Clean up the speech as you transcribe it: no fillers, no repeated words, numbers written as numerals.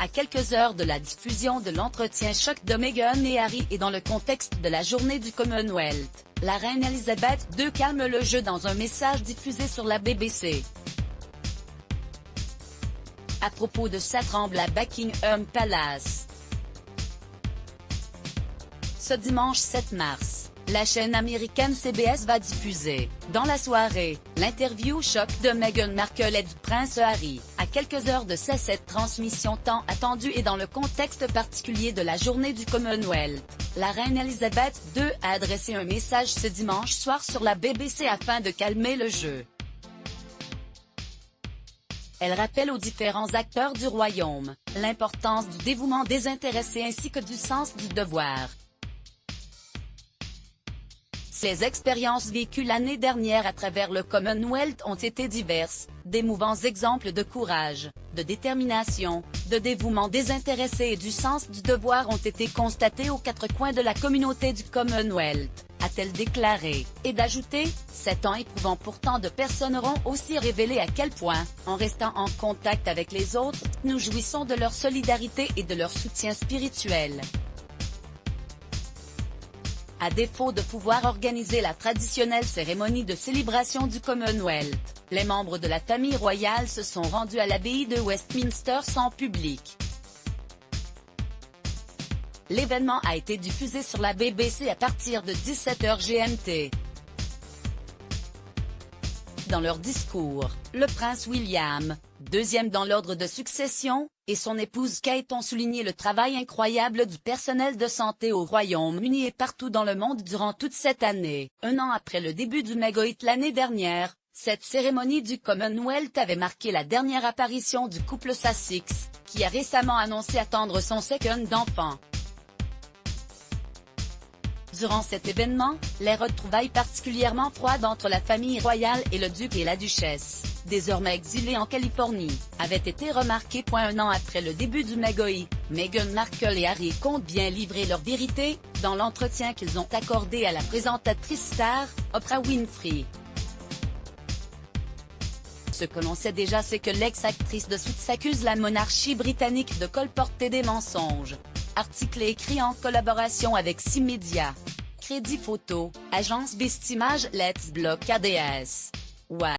À quelques heures de la diffusion de l'entretien choc de Meghan et Harry et dans le contexte de la journée du Commonwealth, la reine Elisabeth II calme le jeu dans un message diffusé sur la BBC. À propos de sa tremble à Buckingham Palace. Ce dimanche 7 mars, la chaîne américaine CBS va diffuser, dans la soirée, l'interview choc de Meghan Markle et du prince Harry. À quelques heures de cette transmission tant attendue et dans le contexte particulier de la journée du Commonwealth, la reine Elisabeth II a adressé un message ce dimanche soir sur la BBC afin de calmer le jeu. Elle rappelle aux différents acteurs du royaume, l'importance du dévouement désintéressé ainsi que du sens du devoir. Ces expériences vécues l'année dernière à travers le Commonwealth ont été diverses, d'émouvants exemples de courage, de détermination, de dévouement désintéressé et du sens du devoir ont été constatés aux quatre coins de la communauté du Commonwealth, a-t-elle déclaré, et d'ajouter, « 7 ans éprouvants pour tant de personnes auront aussi révélé à quel point, en restant en contact avec les autres, nous jouissons de leur solidarité et de leur soutien spirituel. » À défaut de pouvoir organiser la traditionnelle cérémonie de célébration du Commonwealth, les membres de la famille royale se sont rendus à l'abbaye de Westminster sans public. L'événement a été diffusé sur la BBC à partir de 17h GMT. Dans leur discours, le prince William, deuxième dans l'ordre de succession, et son épouse Kate ont souligné le travail incroyable du personnel de santé au Royaume-Uni et partout dans le monde durant toute cette année. Un an après le début du Megahit l'année dernière, cette cérémonie du Commonwealth avait marqué la dernière apparition du couple Sussex, qui a récemment annoncé attendre son second enfant. Durant cet événement, les retrouvailles particulièrement froides entre la famille royale et le duc et la duchesse, désormais exilés en Californie, avaient été remarquées. Un an après le début du Megahit, Meghan Markle et Harry comptent bien livrer leur vérité, dans l'entretien qu'ils ont accordé à la présentatrice star, Oprah Winfrey. Ce que l'on sait déjà c'est que l'ex-actrice de Suits accuse la monarchie britannique de colporter des mensonges. Article écrit en collaboration avec 6 médias. Crédit photo, agence Bestimage Let's Block ADS. Ouais.